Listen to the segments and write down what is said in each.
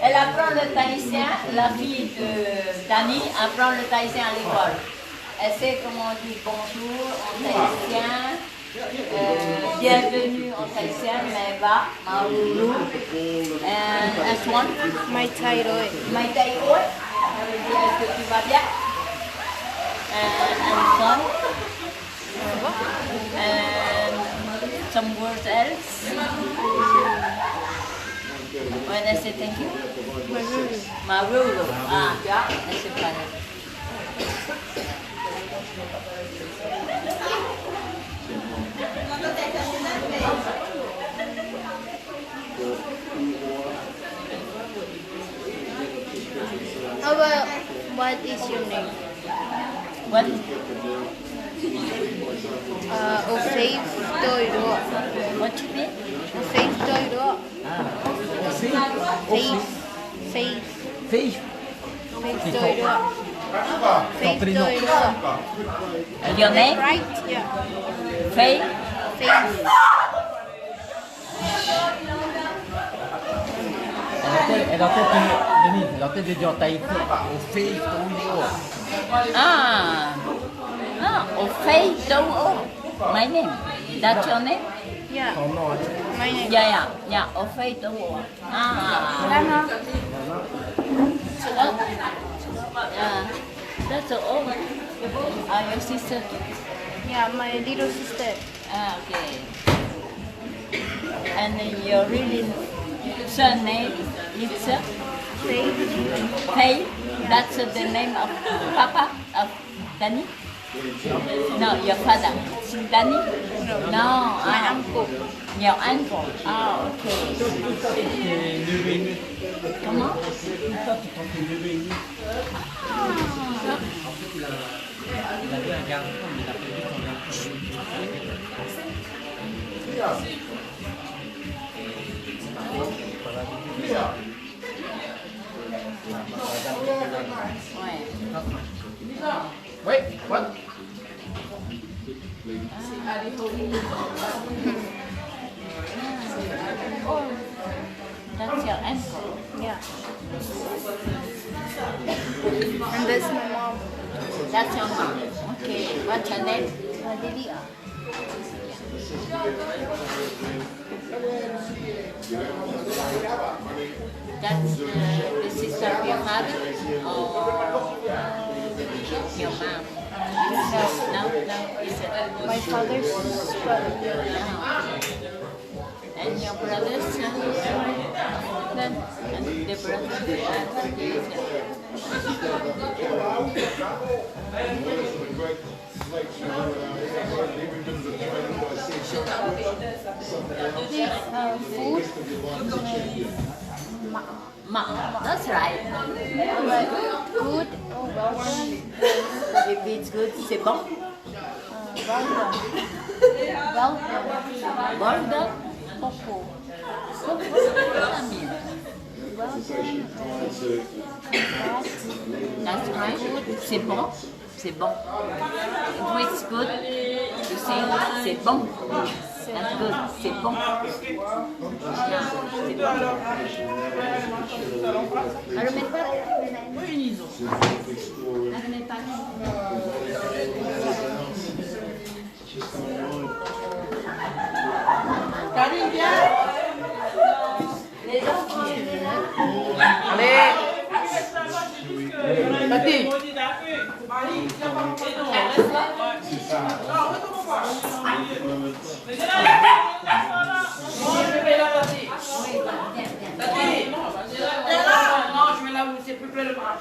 Elle apprend le tahitien, la fille de Dani apprend le tahitien à l'école. Elle sait comment on dit bonjour en tahitien, bienvenue en tahitien, mais va, maoulou, and Antoine. Mai tai roi. Mai tai oi, ça veut dire que tu vas bien. And son, and some words else. When I say thank you? Marulu. Ah, yeah, that's it. How about what is your name? What? Faith Toiro. What you mean? Faith Toiro. Faith. Faith. Faith Toiro. Faith Toiro. Your name? Right? Yeah. Faye? Faith. Elle a peut-être, Denis, elle a peut-être déjà Tahiti. Au Faith, Ah. Ah, Faye Totoona. My name. That's your name? Yeah. Son nom, My name. Yeah, Faye Totoona. Ah. Lama. Yeah. That's all. Your sister too? Yeah, my little sister. Ah, okay. And your really surname is Faith. Faye? That's the name of Papa of Danny? No, your father. Danny? No. My uncle. Your uncle. Ah, okay. Comment? il avait un garçon, mais il a perdu son garçon. Oui, what? That's your uncle. Yeah. And that's my mom. That's your mom. Okay. What's her name? Lilia. That's the sister of your mother or your mom? No, it's My father's brother. And your brothers then and the brothers Food. that's right. Good. Oh, well done. If it's good, c'est bon. Well done. Well done. Well done. Popo. What does that mean? Well done. That's right. C'est bon. C'est bon. If it's good, you say c'est bon. That's good. C'est bon. Yeah, c'est bon. Alors, mais pas. Karine, viens. Les enfants, Allez! Tati! Non, je vais là où c'est plus près le bras.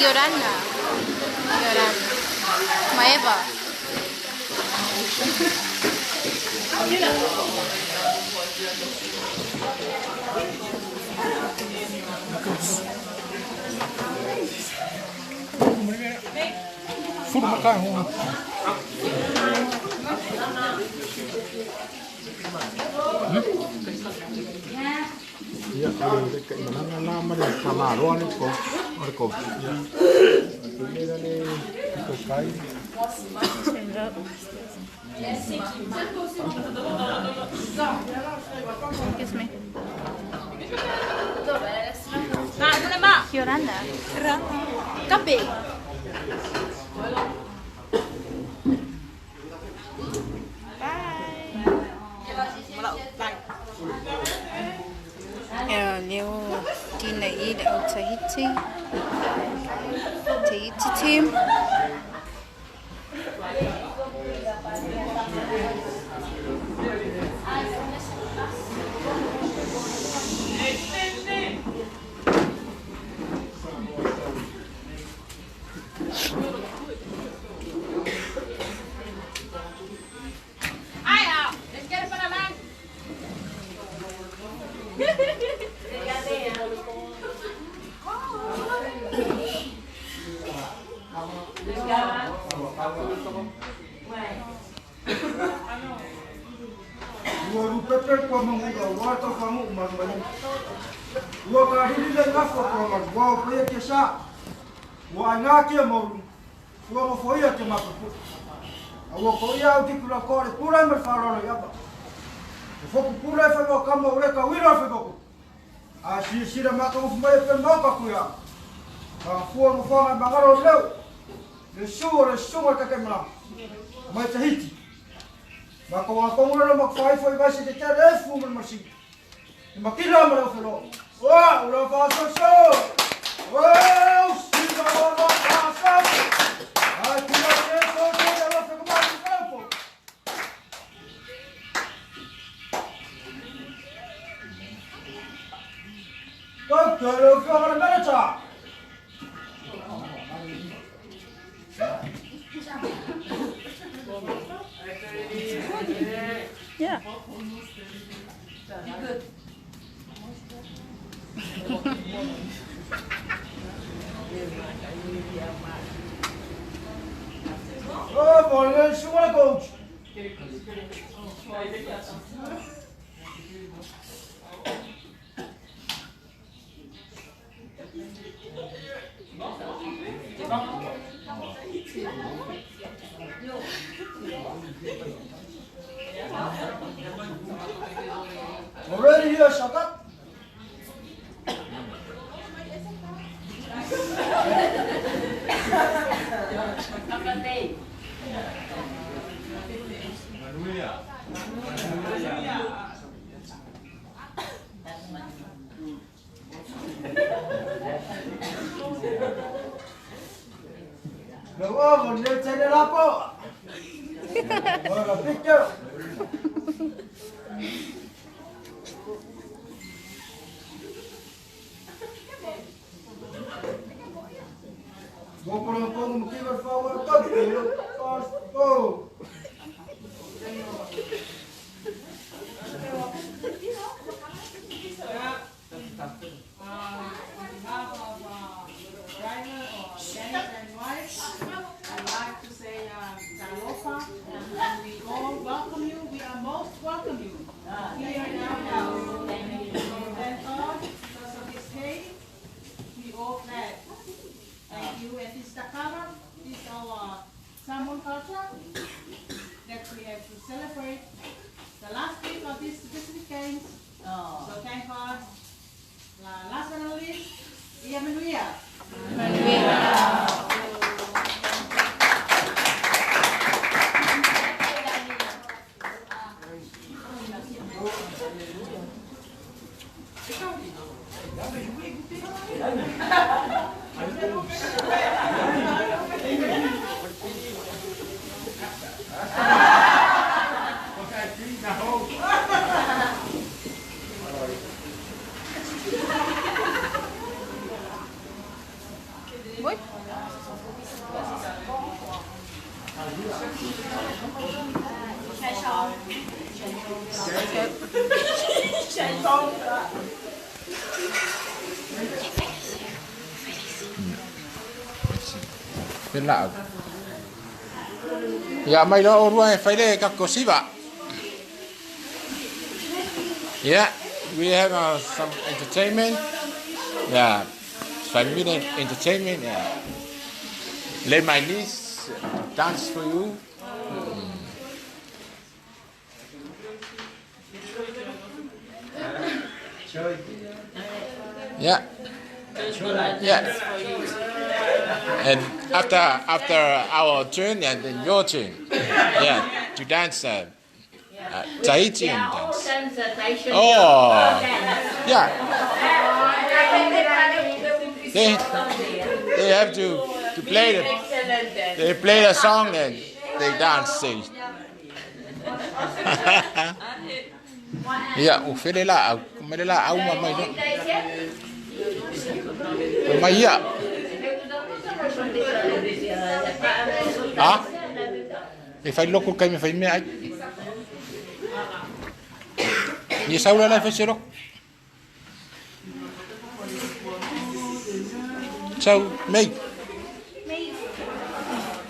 Yorana. Yorana. Maeva. Food makan. Iya, dekat mana nama dia Samaroa ni kau, ada kau. Iya. Ini dah ni kau kai. Excuse me. Nah, boleh mak. Yoranda. Kape. Leo dinai au Tahiti. Tahiti team. Dua rupiah kau menguga, waktu kamu malu-malu. Dua kali ni lengkap kau malu, dua rupiah kisah. Dua anak dia malu, dua rupiah cuma tu. Awak kau ya uti pula kau, pula berfarol ya apa? Fokus pula kalau kamu oleh kau wira fokus. Asyik dah makan semua yang mau kau ya. Fuang bangaron leu. Lesu kakek malam. Mai Tahiti. Maka orang kau mula nak fai basi de cara fu masih. Makila malam felo. Wah, ulah pasal so. Wah, sila orang pasal. Aku nak so dia dalam kemana kau. Kau kalau kau mana cak? Yeah. Oh, boleh semua coach. Already here, shut up. Luego, volver a tener la po. Ahora, picture. Vou por um pouco no que vai falar todo dia. Oh. I'd like to say alofa, and we all welcome you. We are most welcome you here now. Thank God because of this day. We all glad. Thank you. And this takata is our Samoan culture that we have to celebrate the last week of this weekend. So thank God. Last but not least, Manuia. What? Pela. Ya mai lo ruang fai le ka kosiba. Ya. we have some entertainment. Yeah, family entertainment. Yeah. Let my niece dance for you. Yeah. Yeah. And after our turn, and then your turn. Yeah, to dance Tahitian dance. Oh, yeah. They have to play the song and they dance. Yeah, ufedela au mamai no. Mai ya. Ah? E fai loko kai me fai me ai. Ni saula la fai sero. Ciao, mei.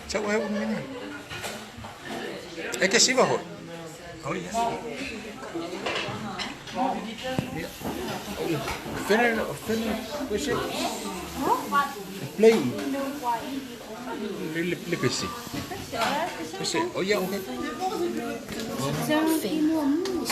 Ciao, é um menino. É que se vai. Olha. Finish, push it. Play. Let me see. Push it. Oh yeah, okay.